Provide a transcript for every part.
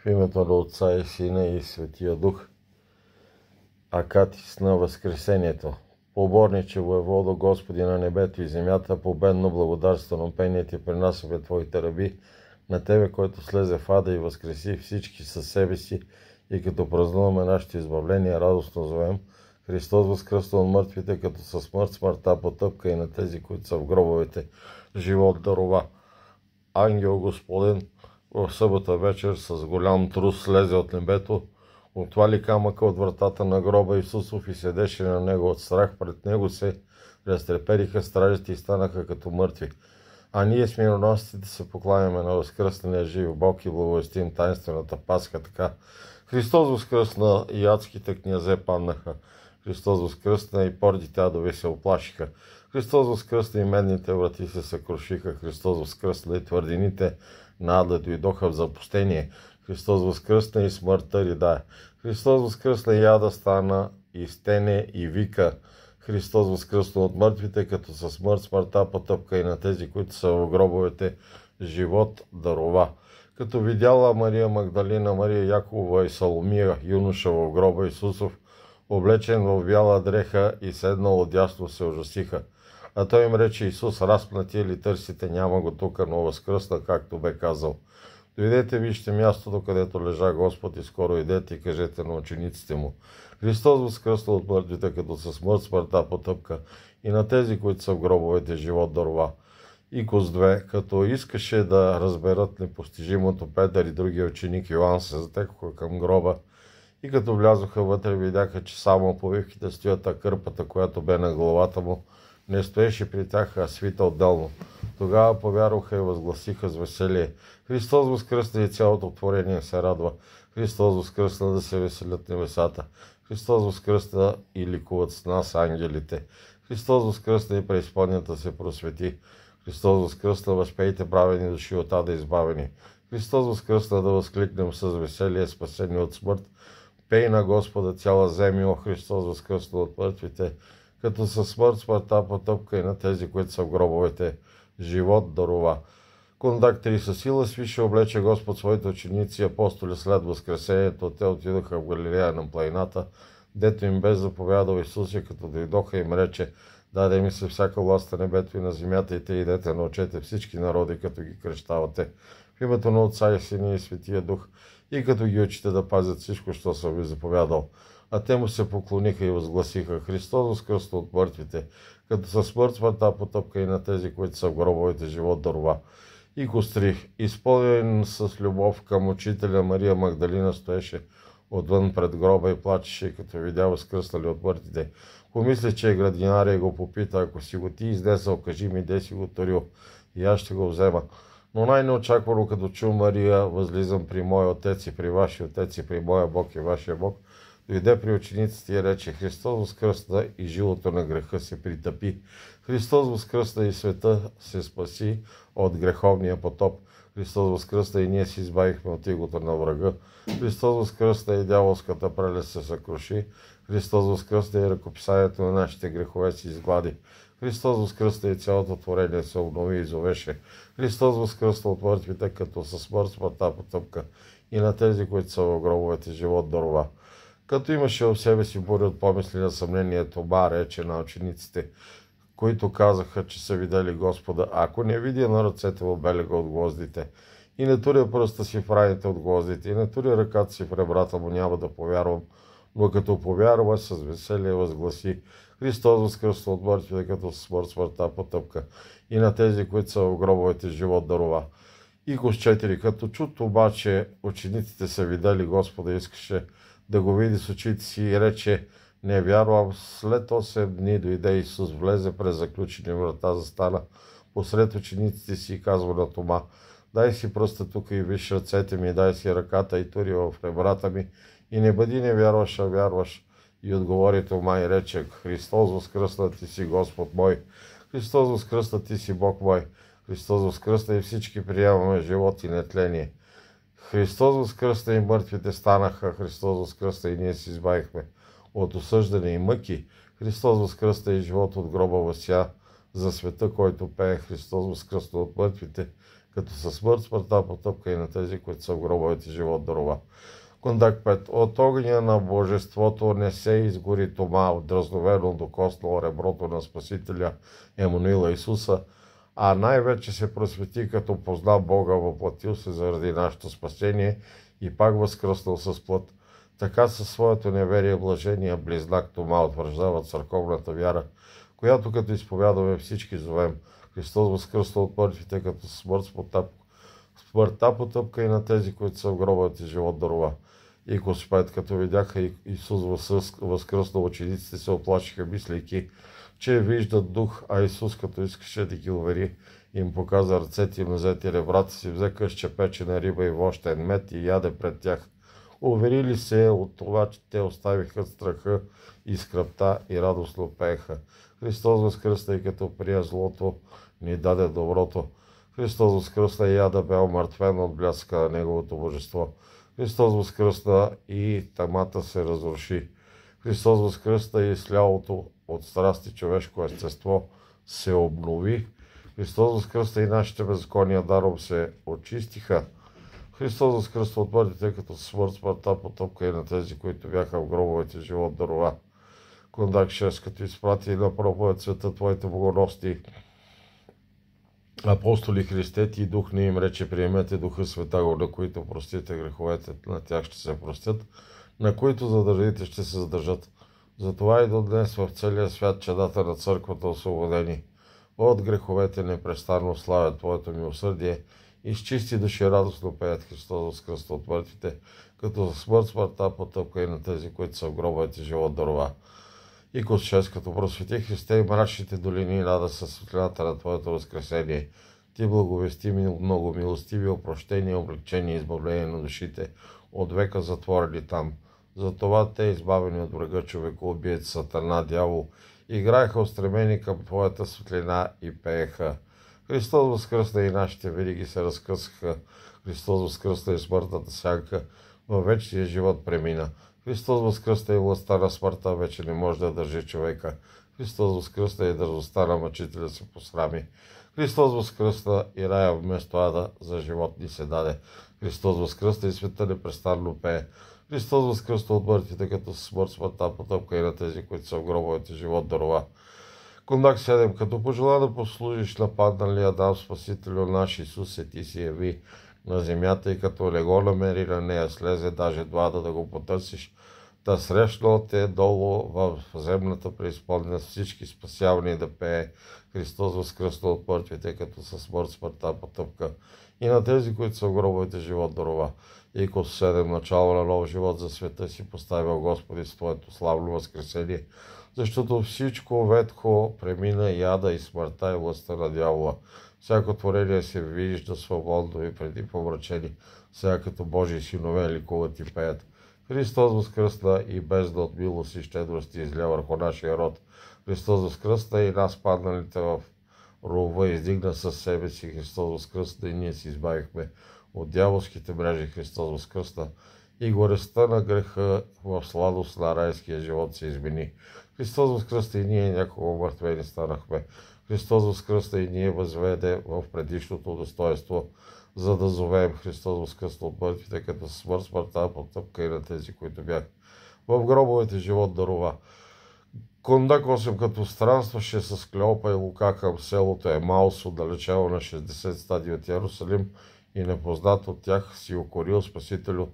В името на Отца и Сина и Светия Дух. Акатис на Възкресението. Поборниче, воеводо, Господи на небето и земята, победно благодарствено пение ти принасяме Твоите раби, на Тебе, който слезе в ада и възкреси всички със себе си, и като празнуваме нашето избавление, радостно зовем Христос възкръсна от мъртвите, като със смърт смъртта потъпка, и на тези, които са в гробовете, живот дарова. Ангел Господен в събота вечер с голям трус слезе от небето, отвали камъка от вратата на гроба Исусов и седеше на него. От страх пред него се разтрепериха стражите и станаха като мъртви. А ние с мироносците се покланяме на възкръсналия жив Бог и благовестим тайнствената Пасха така. Христос възкръсна и адските князе паднаха. Христос възкръсна и пордите адови се оплашиха. Христос възкръсна и медните врати се съкрушиха. Христос възкръсна и твърдините на ада дойдоха в запустение. Христос възкръсна и смъртта ридае. Христос възкръсна и ада стана и стене и вика. Христос възкръсна от мъртвите, като със смърт смъртта потъпка, и на тези, които са в гробовете, живот дарова. Като видяла Мария Магдалина, Мария Якова и Саломия юноша в гроба Исусов, облечен в бяла дреха и седнал отдясно, се ужасиха. А той им рече: Исус, разпнати ли търсите? Няма го тук, но възкръсна, както бе казал. Дойдете, вижте мястото, където лежа Господ, и скоро идете и кажете на учениците му. Христос възкръсна от мъртвите, като със смърт смъртта потъпка, и на тези, които са в гробовете, живот дарова. Икос 2, като искаше да разберат непостижимото, Петър и другия ученик Йоан се затекоха към гроба, и като влязоха вътре, видяха, че само повивките стоят, а кърпата, която бе на главата му, не стоеше при тях, а свита отделно. Тогава повярваха и възгласиха с веселие: Христос възкръсна, и цялото творение се радва. Христос възкръсна, да се веселят небесата. Христос възкръсна и ликуват с нас ангелите. Христос възкръсна и преизподнята се просвети. Христос възкръсна, възпейте правени души от ада избавени. Христос възкръсна, да възкликнем с веселие, спасени от смърт. Пей на Господа цяла земя, о Христос възкръсна от мъртвите, като със смърт смъртта потъпка, и на тези, които са в гробовете, живот дарова. Кондак 3. Със сила свише облече Господ своите ученици и апостоли след възкресението. Те отидоха в Галилея на планината, дето им бе заповядал Исус, и като дойдоха, им рече: даде ми се всяка власт на небето и на земята, и те идете, научете всички народи, като ги кръщавате в името на Отца и Сина и Светия Дух, и като ги учите да пазят всичко, що съм ви заповядал. А те му се поклониха и възгласиха: Христос възкръсна от мъртвите, като със смърт смъртта потъпка, и на тези, които са в гробовете, живот дарова. Икос 3. Изпълнен с любов към учителя, Мария Магдалина стоеше отвън пред гроба и плачеше, и като видя възкръснали от мъртвите, помисли, че е градинаря, и го попита: ако си го ти изнесъл, кажи ми де си го турил, и аз ще го взема. Но най-неочаквано, като чу Мария: възлизам при моя Отец и при вашия Отец, и при моя Бог и вашия Бог, дойде при учениците и рече: Христос възкръсна и жилото на греха се притъпи. Христос възкръсна и света се спаси от греховния потоп. Христос възкръсна и ние се избавихме от игото на врага. Христос възкръсна и дяволската прелест се съкруши. Христос възкръсна и ръкописанието на нашите грехове се изглади. Христос възкръсна и цялото творение се обнови и зовеше. Христос възкръсна от мъртвите, като със смърт смъртта потъпка, и на тези, които са в гробовете, живот дарова. Като имаше в себе си буря от помисли на съмнение, Тома рече на учениците, които казаха, че са видели Господа: ако не видя на ръцете му белега от гвоздите, и не туря пръста си в раните от гвоздите, и не туря ръката си в ребрата му, няма да повярвам. Но като повярва, с веселие възгласи: Христос възкръсна от мъртвите, като смърт смъртта потъпка, и на тези, които са в гробовете, живот дарова. Икос 4. Като чут обаче учениците са видели Господа, искаше да го види с очите си, и рече: не вярвам. След 8 дни дойде Исус, влезе през заключени врата, застана посред учениците си и казва на Тома: дай си пръста тук и виж ръцете ми, дай си ръката и тури в ребрата ми, и не бъди не вярваш, а вярваш. И отговори Тома и рече: Христос възкръсна, ти си Господ мой. Христос възкръсна, ти си Бог мой. Христос възкръсна и всички приемаме живот и нетление. Христос възкръсна и мъртвите станаха. Христос възкръсна и ние се избавихме от осъждане и мъки. Христос възкръсна и живот от гроба възся за света, който пее. Христос възкръсна от мъртвите, като със смърт смъртта потъпка и на тези, които са в гробовете, живот дарова. Кондак 5. От огъня на Божеството не се изгори Тома, отдразновено докоснало реброто на Спасителя Емануила Исуса, а най-вече се просвети, като позна Бога, въплатил се заради нашето спасение и пак възкръснал с плът. Така със своето неверие блажения близнак Тома утвърждава църковната вяра, която като изповядаме всички зовем. Христос възкръсна от мъртвите, като смъртта потъпка и на тези, които са в гробовете, живот дарова. И Господ, като видяха Исус възкръснал, учениците се оплашиха, мислейки, че виждат дух, а Исус, като искаше да ги увери, им показа ръцете и нозете, ребрата си, взе късче печена риба и вощен мед и яде пред тях. Уверили се от това, че те оставиха страха и скръпта и радостно пееха. Христос възкръсна и като прия злото, ни даде доброто. Христос възкръсна и яда бе омъртвен от бляска на Неговото божество. Христос възкръсна и тъмата се разруши. Христос възкръсна и слялото от страсти човешко естество се обнови. Христос възкръсна и нашите беззакония даром се очистиха. Христос възкръсна от мъртвите, като смърт смъртта потъпка и на тези, които бяха в гробовете, живот дарова. Кондак 6. Като изпрати на проповед света Твоите богоносни апостоли, христети и дух не им рече, приемете Духа Святаго, на които простите греховете, на тях ще се простят, на които задържите ще се задържат. Затова и до днес в целия свят чадата на църквата освободени от греховете непрестанно славят Твоето милосърдие и с чисти души радостно пеят Христос възкръсна от мъртвите, като за смърт смъртта потъпка и на тези, които са в гробовете, живот дарова. И Кос 6. Като просвети Христе и мрачните долини и нада със светлината на Твоето възкресение, Ти благовести много милостиви, опрощение, облегчение и избавление на душите, от века затворени там. Затова те, избавени от врага, човекоубиец, сатана, дявол, играеха устремени към Твоята светлина и пееха. Христос възкръсна и нашите вериги се разкъсаха. Христос възкръсна и смъртната сянка във вечния живот премина. Христос възкръсна и властта на смъртта вече не може да държи човека. Христос възкръсна и дързостта на мъчителя се посрами. Христос възкръсна и рая вместо ада за живот ни се даде. Христос възкръсна и света непрестанно пее. Христос възкръсна от мъртвите, като смърт смъртта потъпка и на тези, които са в гробовете, живот дарова. Кондак 7. Като пожела да послужиш на падналия Адам, Спасителю наш Исусе, Ти си яви на земята и като не го намери на нея, слезе даже двада да го потърсиш, да срещнал те долу в земната преизпълнена всички спасявани да пее. Христос възкръсна от мъртвите, като със смърт смъртта потъпка и на тези, които са в гробовете, живот дарова. И Кос 7. Начало на нов живот за света си поставил Господи с Твоето славно възкресение, защото всичко ветхо премина и ада и смъртта и властта на дявола. Всяко творение се вижда свободно и преди помрачени, сега като Божии синове ликуват и пеят. Христос възкръсна и бездна от милост и щедрост изля върху нашия род. Христос възкръсна и нас, падналите в рова, издигна със себе си. Христос възкръсна и ние се избавихме от дяволските мрежи. Христос възкръсна и горестта на греха в сладост на райския живот се измени. Христос възкръсна и ние някога мъртвени станахме. Христос възкръсна и ние възведе в предишното достоинство, за да зовеем. Христос възкръсна от мъртвите, като смърт смъртта потъпка и на тези, които бяха в гробовете, живот дарова. Кондак 8. Като странстваше с Клеопа и Лука към селото Емаус, отдалечено на 60 стадии от Йерусалим, и непознат от тях си укорил Спасителю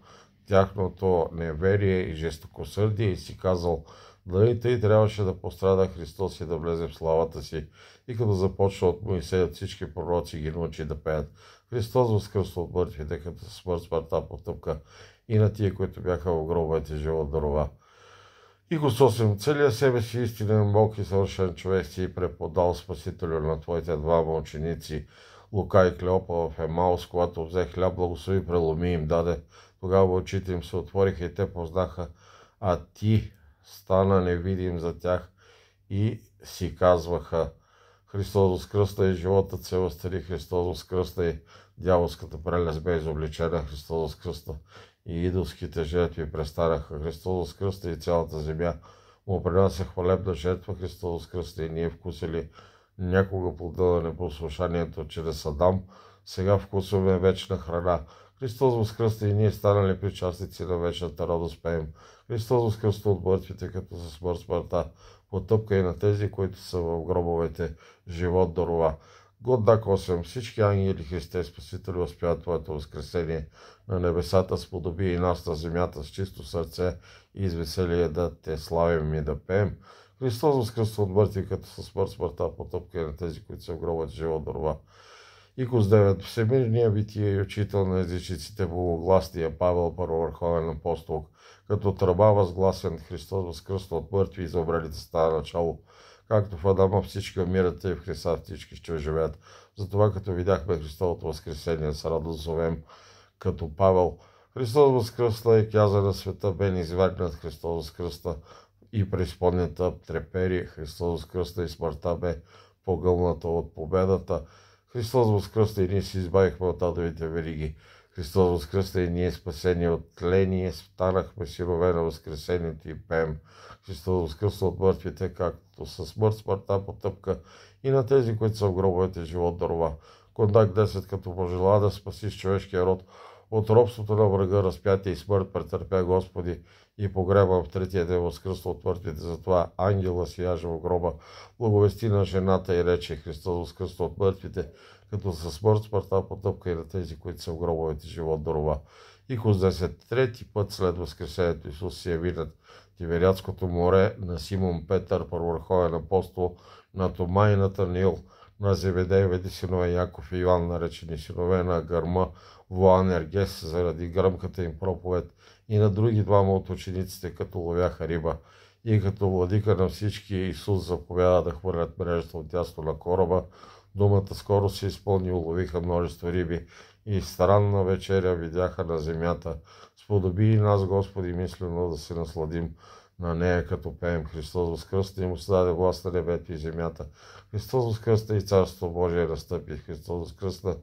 тяхното неверие и жестокосърдие и си казал, дали тъй трябваше да пострада Христос и да влезе в славата си, и като започна от Моисей от всички пророци ги научи да пеят. Христос възкръсна от мъртвите, като смърт смъртта потъпка и на тия, които бяха в гробовете, живот дарова. И Кос 8. Целия себе си истинен Бог и съвършен човек си преподал Спасителю на Твоите двама ученици, Лука и Клеопа в Емаус, когато взе хляб, благослови, преломи им даде. Тогава очите им се отвориха и те познаха, а Ти стана невидим за тях и си казваха, Христос възкръсна и животът се възстари. Христос възкръсна и дяволската прелест бе изобличена. Христос възкръсна и идолските жертви престанаха. Христос възкръсна и цялата земя му принася хвалебна жертва. Христос възкръсна и ние вкусили някога плода на непослушанието чрез Адам, сега вкусваме вечна храна. Христос възкръсна и ние станали причастници на вечната радост пеем. Христос възкръсна от мъртвите, като със смъртта потъпка и на тези, които са в гробовете, живот дарова. Годак 8. Всички ангели, Христе, Спасители, възпяват Твоето възкресение. На небесата сподоби и нас на земята с чисто сърце и с веселие да Те славим и да пеем. Христос възкръсна от мъртви, като със смъртта потъпка и на тези, които са в гробовете, живот дарова. Икос 9. Всемирния битие и учител на езичниците, богогласния Павел, първовърховен апостол, като тръба възгласен, Христос възкръсна от мъртви и за умрелите става начало. Както в Адама всички умират, и в Христа всички ще оживеят. Затова, като видяхме Христовото възкресение, с радост зовем като Павел. Христос възкръсна и каза на света, бе низвергнат. Христос възкръсна и преизподнята трепери. Христос възкръсна и смъртта бе погълната от победата. Христос възкръсна и ние се избавихме от адовите вериги. Христос възкръсна и ние спасени от тление, станахме синове на възкресението и пеем. Христос възкръсна от мъртвите, както със смъртта потъпка и на тези, които са в гробовете, живот дарова. Кондак 10. Като пожела да спасиш човешкия род от робството на врага, разпятие и смърт претърпя Господи и погреба в третия ден възкръсна от мъртвите. Затова ангела сияже в гроба, благовести на жената и рече: Христос възкръсна от мъртвите, като със смъртта потъпка и на тези, които са в гробовете, живот дарова. Икос 10. Трети път след възкресението Исус се яви над Тивериадското море, на Симон Петър, първовърховен апостол, на Тома и на Натаниил, на Зеведеевите синове Яков и Йоан, наречени синове на Гърма, Воанергес, заради гръмката им проповед, и на други двама от учениците, като ловяха риба. И като владика на всички, Исус заповяда да хвърлят мрежата от дясно на кораба. Думата скоро се изпълни, уловиха множество риби и странна вечеря видяха на земята. Сподоби и нас, Господи, мислено да се насладим на нея, като пеем. Христос възкръсна и му се даде власт на небето и земята. Христос възкръсна и Царство Божие настъпи. Христос възкръсна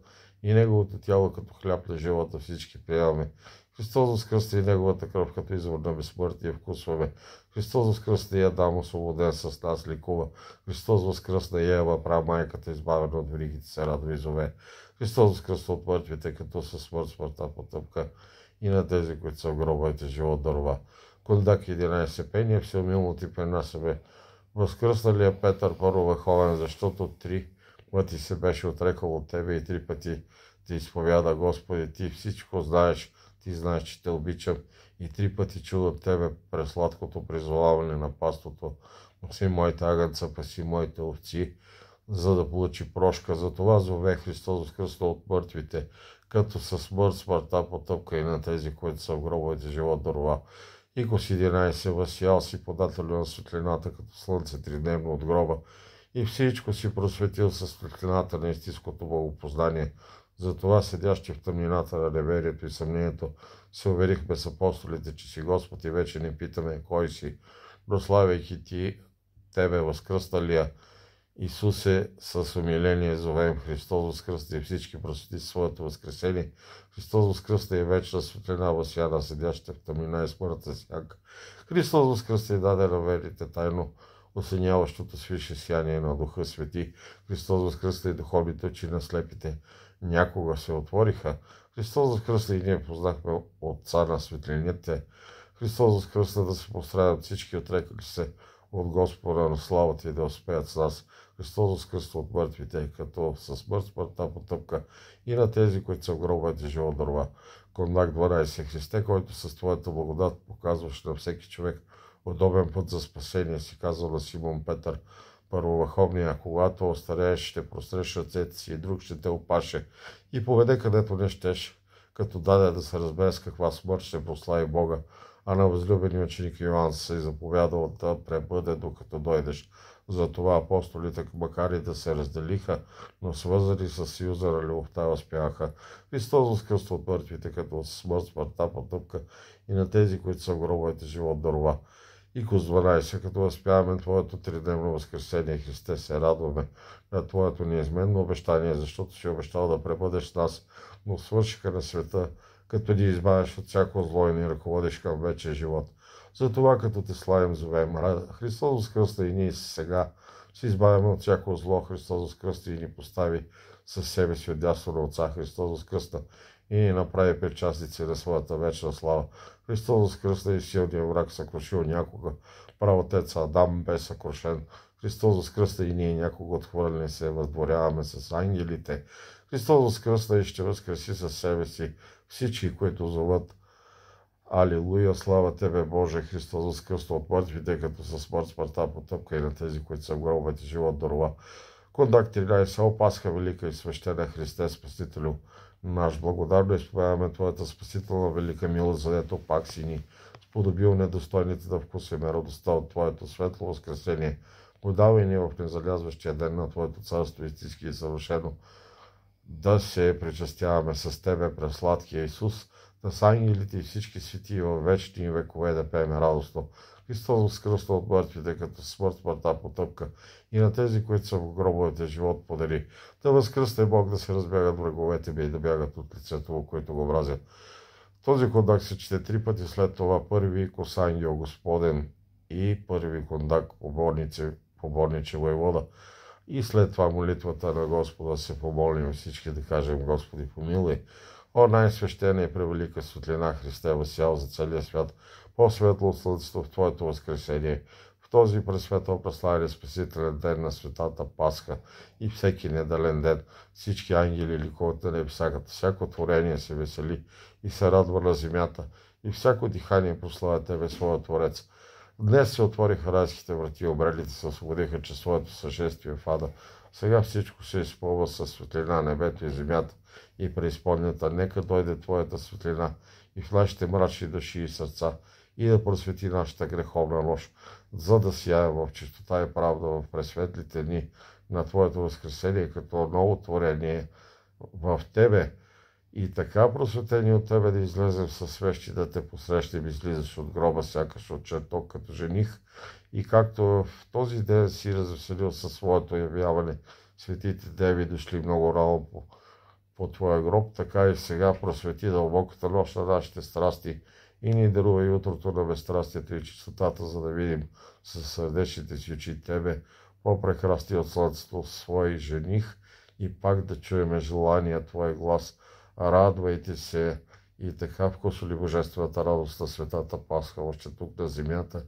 и Неговото тяло като хляб на живота всички приемаме. Христос възкръсна и Неговата кръв като извор на безсмъртие вкусваме. Христос възкръсна и Адам, освободен с нас, ликува. Христос възкръсна и Ева, прамайката, избавена от веригите, се радва и зове. Христос възкръсна от мъртвите, като със смъртта потъпка и на тези, които са в гробовете, живот дарова. Кондак 11. Пение всеумилно Ти пренасяме. Възкръсна ли е Петър, първовърховен, защото 3 пъти се беше отрекал от Тебе и 3 пъти Ти изповяда: Господи, Ти всичко знаеш, Ти знаеш, че Те обичам, и 3 пъти чу от Тебе през сладкото призоваване на пастото: Носи моите агънца, паси моите овци, за да получи прошка. Затова зове Христос възкръсна от мъртвите, като със смъртта потъпка и на тези, които са в гробовете, живот дарова. Икос 11. Възсиял си, подател на светлината, като слънце тридневно от гроба, и всичко си просветил със светлината на истинското богопознание. Затова, седящи в тъмнината на неверието и съмнението, се уверихме с апостолите, че си Господ, и вече не питаме кой си. Прославяйки Ти, Тебе възкръсналия Исусе, с умиление зовем. Христос възкръсна и всички просвети своето възкресение. Христос възкръсна и вечна светлина възсия на седящите в тъмнина и смъртта сянка. Христос възкръсна и даде на верите тайно осеняващото свише сияние на Духа Свети. Христос възкръсна и духовните очи на слепите някога се отвориха. Христос възкръсна и ние познахме Отца на светлините. Христос възкръсна да се пострадат всички отрекали се от Господа на славата и да успеят с нас. Христос възкръсна от мъртвите, като със смъртта потъпка и на тези, които са в гробовете, живот дарова. Кондак 12. Христе, който с Твоята благодат показваш на всеки човек удобен път за спасение, си казал на Симон Петър, първовърховния: когато остарееш, ще простреш ръцете си и друг ще те опаше и поведе където не щеш, като даде да се разбере с каква смърт ще прослави Бога. А на възлюбения ученик Йоан се заповядал да пребъде, докато дойдеш. Затова апостолите, макар и да се разделиха, но свързани с съюза на любовта, възпяха. Христос възкръсна от мъртвите, като смъртта потъпка и на тези, които са в гробовете, живот дарова. Икос 12. Като възпяваме Твоето тридневно възкресение, Христе, се радваме на Твоето неизменно обещание, защото си обещал да пребъдеш с нас, но свършиха на света, като ни избавиш от всяко зло и ни ръководиш към вечен живот. Затова, като Те славим, зовем. Христос възкръсна и ние сега се избавяме от всяко зло. Христос възкръсна и ни постави със себе си от дясно на Отца. Христос възкръсна и ни направи причастници на своята вечна слава. Христос възкръсна и силния враг съкрушил някога. Правотец Адам бе съкрушен. Христос възкръсна и ние някога отхвърлени се въздворяваме с ангелите. Христос възкръсна и ще възкреси със себе си всички, които зоват. Алилуя, слава Тебе, Боже! Христос възкръсна от мъртвите, като със смърт смъртта потъпка и на тези, които са в гробовете, живот дарова. Кондак 13. О, Пасха велика и свещена Христе, Спасителю наш, благодарно изповядаме Твоята спасителна велика милост, задето пак си ни сподобил недостойните да вкусиме радостта от Твоето светло възкресение. Подавай ни в незалязващия ден на Твоето царство истински и съвършено, да се причастяваме с Тебе през сладкия Исус, да с ангелите и всички светии във вечни векове да пееме радостно. Христос възкръсна от мъртвите, като смърт смъртта потъпка и на тези, които са в гробовете, живот подари. Да възкръсне Бог, да се разбягат враговете ми и да бягат от лицето, които го мразят. Този кондак се чете 3 пъти, след това първи кос ангел Господен и първи кондак поборниче воевода. И след това молитвата на Господа се помолим всички да кажем: Господи, помилуй. О, най-свещена и превелика светлина, Христе, възсял за целия свят, по-светло от слънцето в Твоето възкресение, в този пресветъл прославен спасителен ден на светата Пасха и всеки недален ден, всички ангели ликуват на небесаката, всяко творение се весели и се радва на земята, и всяко дихание прославя Тебе, своя Творец. Днес се отвориха райските врати, обрелите се освободиха чрез своето съшествие в ада. Сега всичко се изпълва със светлина, небето и земята и преизпълнята. Нека дойде Твоята светлина и в нашите мрачни души и сърца и да просвети нашата греховна нощ, за да сияем в чистота и правда в пресветлите дни на Твоето възкресение като ново творение в Тебе. И така просветени от Тебе да излезем със свещи, да Те посрещнем, излизаш от гроба, сякаш от чертог като жених. И както в този ден си развеселил със своето явяване светите деви, дошли много рано по Твоя гроб, така и сега просвети дълбоката нощ на нашите страсти и ни дарува и утрото на безстрастието и чистотата, за да видим със сърдечните си очи Тебе, по-прекрасни от слънцето, свои жених, и пак да чуеме желания Твой глас. Радвайте се и така вкусоли божествената радост на светата Пасха, още тук на земята,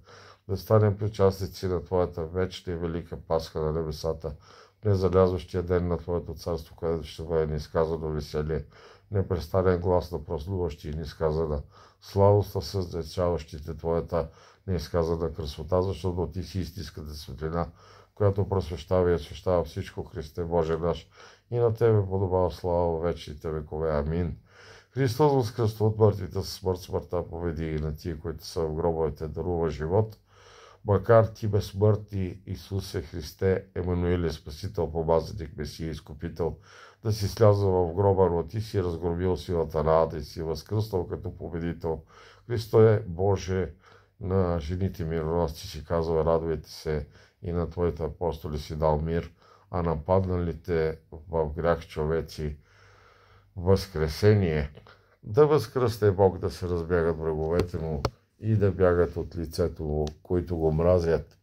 да станем причастници на Твоята вечна и велика Пасха на небесата, незалязващия ден на Твоето царство, където ще бъде нисказано веселие, непрестанен глас на празнуващи и нисказана славост на създечаващите Твоята неизказана красота, защото Ти си истинската светлина, която просвещава и освещава всичко, Христе Боже наш, и на Тебе подобава слава във вечните векове. Амин. Христос възкръсна от мъртвите, със смърт смъртта победи и на тия, които са в гробовете, дарува живот. Макар Ти безсмъртни, Исусе Христе, Емануиле, Спасител, Помазаник, Месия, Изкупител, да си слязал в гроба, но Ти си разгромил силата на ада и си възкръснал като победител. Христо е Боже на жените мироносци, си казва: радвайте се, и на Твоите апостоли си дал мир, а нападналите в грях човеци възкресение. Да възкръсне Бог, да се разбягат враговете му и да бягат от лицето му, които го мразят.